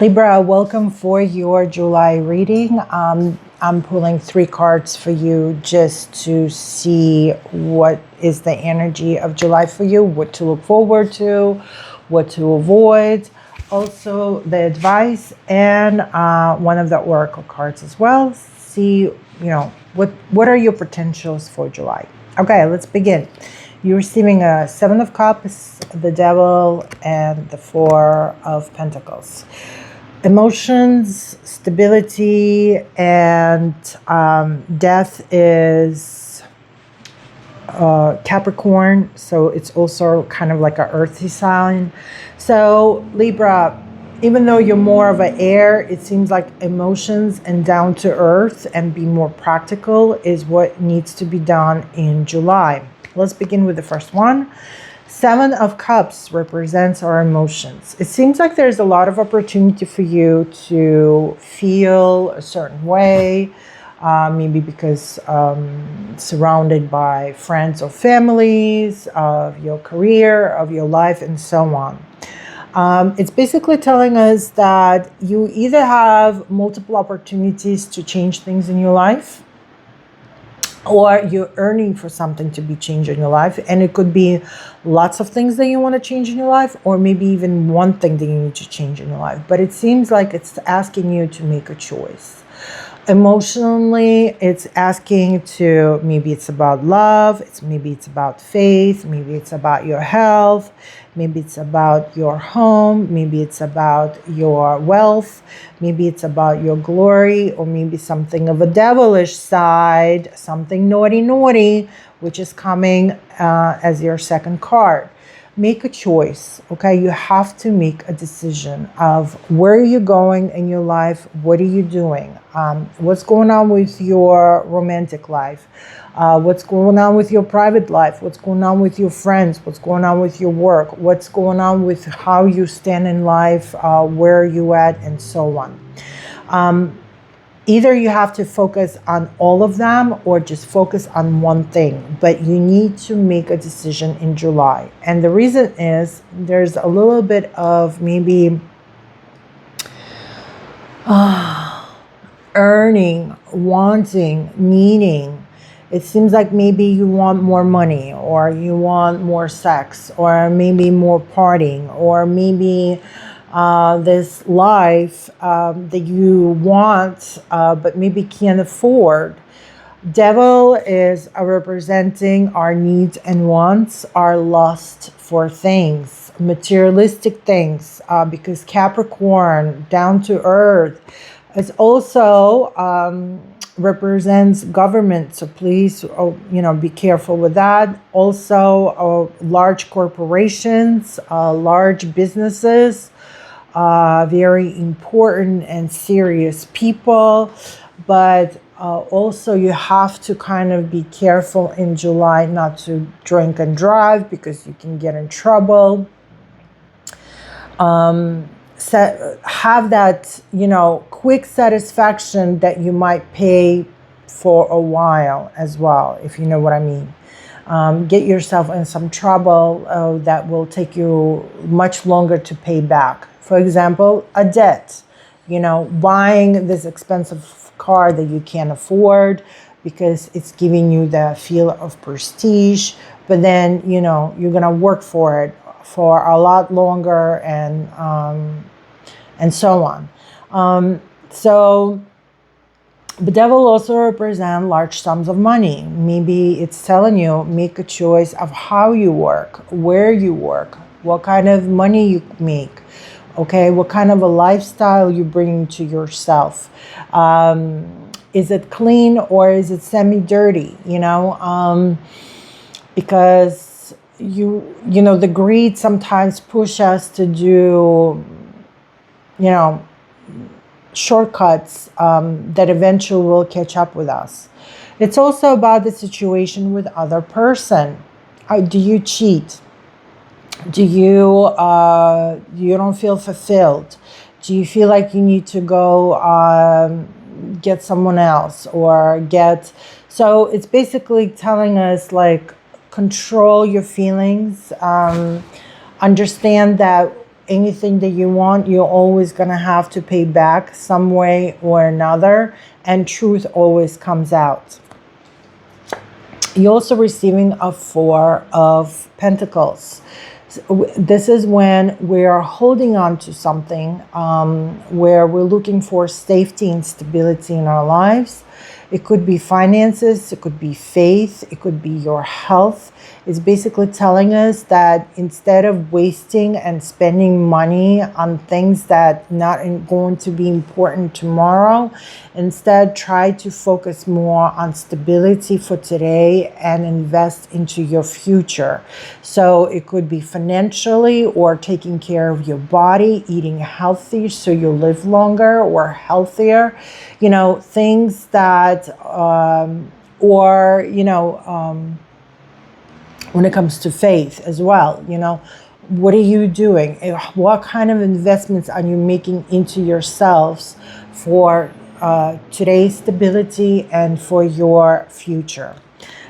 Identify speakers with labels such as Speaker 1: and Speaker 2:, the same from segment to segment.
Speaker 1: Libra, welcome for your July reading. I'm pulling 3 cards for you just to see what is the energy of July for you, what to look forward to, what to avoid. Also, the advice and one of the oracle cards as well. See, what are your potentials for July? Okay, let's begin. You're receiving a 7 of Cups, the Devil, and the 4 of Pentacles. Emotions, stability, and death is Capricorn, so it's also kind of like an earthy sign. So Libra, even though you're more of an air, it seems like emotions and down to earth and be more practical is what needs to be done in July. Let's begin with the first one. 7 of Cups represents our emotions. It seems like there's a lot of opportunity for you to feel a certain way, maybe because surrounded by friends or families, of your career, of your life, and so on. It's basically telling us that you either have multiple opportunities to change things in your life, or you're earning for something to be changed in your life. And it could be lots of things that you want to change in your life, or maybe even one thing that you need to change in your life. But it seems like it's asking you to make a choice. Emotionally, it's asking to, maybe it's about love, maybe it's about faith, maybe it's about your health, maybe it's about your home, maybe it's about your wealth, maybe it's about your glory, or maybe something of a devilish side, something naughty, which is coming as your second card. Make a choice, okay? You have to make a decision of where are you going in your life, what are you doing, what's going on with your romantic life, what's going on with your private life, what's going on with your friends, what's going on with your work, what's going on with how you stand in life, where are you at, and so on. Either you have to focus on all of them or just focus on one thing, but you need to make a decision in July. And the reason is there's a little bit of maybe earning, wanting, needing. It seems like maybe you want more money, or you want more sex, or maybe more partying, or maybe this life that you want but maybe can't afford. Devil is representing our needs and wants, our lust for things, materialistic things, because Capricorn, down to earth, is also represents government, so please be careful with that. Also large corporations, large businesses, very important and serious people, but also you have to kind of be careful in July not to drink and drive, because you can get in trouble. Have that quick satisfaction that you might pay for a while as well, if you know what I mean. Get yourself in some trouble that will take you much longer to pay back. For example, a debt, buying this expensive car that you can't afford because it's giving you the feel of prestige, but then, you're going to work for it for a lot longer, and so on. So the devil also represents large sums of money. Maybe it's telling you, make a choice of how you work, where you work, what kind of money you make, okay, what kind of a lifestyle you bring to yourself. Is it clean or is it semi-dirty, because the greed sometimes push us to do, shortcuts that eventually will catch up with us. It's also about the situation with other person. Do you cheat? Do you don't feel fulfilled? Do you feel like you need to go get someone else or get? So it's basically telling us, like, control your feelings. Understand that anything that you want, you're always going to have to pay back some way or another, and truth always comes out. You're also receiving a Four of Pentacles. This is when we are holding on to something, where we're looking for safety and stability in our lives. It could be finances, it could be faith, it could be your health. It's basically telling us that instead of wasting and spending money on things that not going to be important tomorrow, instead try to focus more on stability for today and invest into your future. So it could be financially, or taking care of your body, eating healthy so you live longer or healthier, you know, things that, when it comes to faith as well, you know, what are you doing? What kind of investments are you making into yourselves for today's stability and for your future?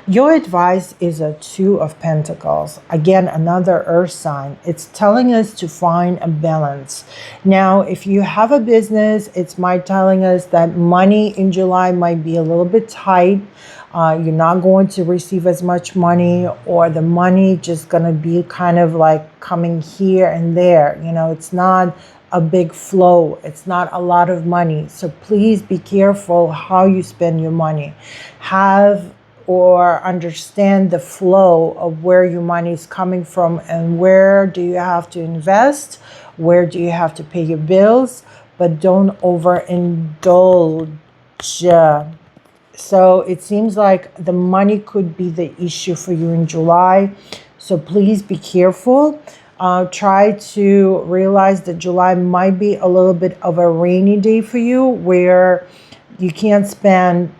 Speaker 1: Your advice is a Two of Pentacles. Again, another earth sign. It's telling us to find a balance. Now, if you have a business, it's telling us that money in July might be a little bit tight. You're not going to receive as much money, or the money just going to be kind of like coming here and there. You know, it's not a big flow. It's not a lot of money. So please be careful how you spend your money. Have or understand the flow of where your money is coming from, and where do you have to invest, where do you have to pay your bills, but don't overindulge. So it seems like the money could be the issue for you in July. So please be careful. Try to realize that July might be a little bit of a rainy day for you, where you can't spend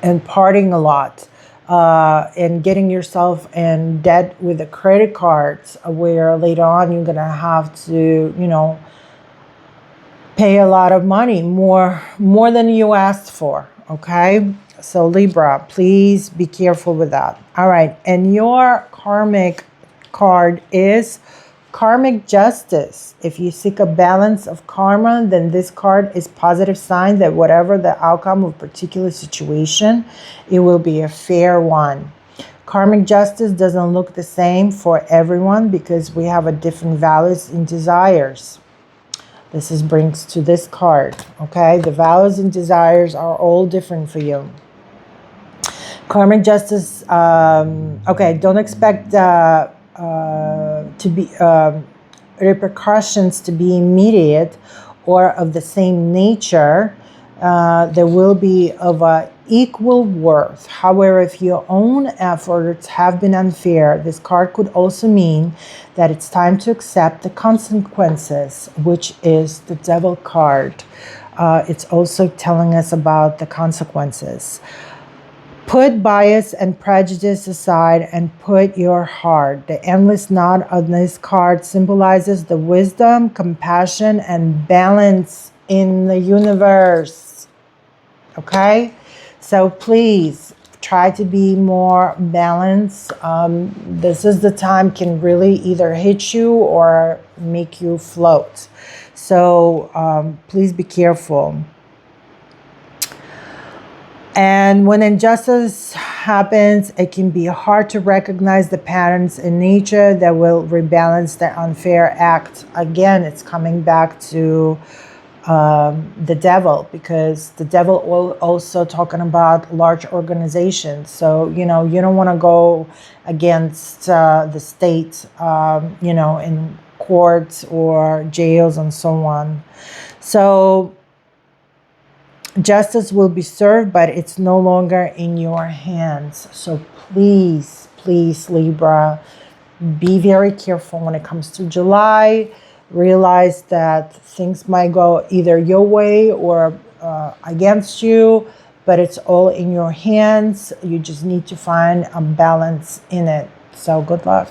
Speaker 1: and partying a lot, and getting yourself in debt with the credit cards, where later on you're going to have to, you know, pay a lot of money, more than you asked for. Okay, so Libra, please be careful with that. All right, and your karmic card is Karmic Justice. If you seek a balance of karma, then this card is positive sign that whatever the outcome of a particular situation, it will be a fair one. Karmic justice doesn't look the same for everyone, because we have a different values and desires. This brings to this card, okay? The values and desires are all different for you. Karmic justice, okay, don't expect to be repercussions to be immediate or of the same nature. There will be of a equal worth. However, if your own efforts have been unfair, this card could also mean that it's time to accept the consequences, which is the Devil card. It's also telling us about the consequences. Put bias and prejudice aside and put your heart. The endless knot on this card symbolizes the wisdom, compassion, and balance in the universe. Okay? So please try to be more balanced. This is the time can really either hit you or make you float. So please be careful. And when injustice happens, it can be hard to recognize the patterns in nature that will rebalance the unfair act. Again, it's coming back to the devil, because the devil also talking about large organizations. So, you know, you don't want to go against the state, you know, in courts or jails and so on. So justice will be served, but it's no longer in your hands. So please, please, Libra, be very careful when it comes to July. Realize that things might go either your way or against you, but it's all in your hands. You just need to find a balance in it. So good luck.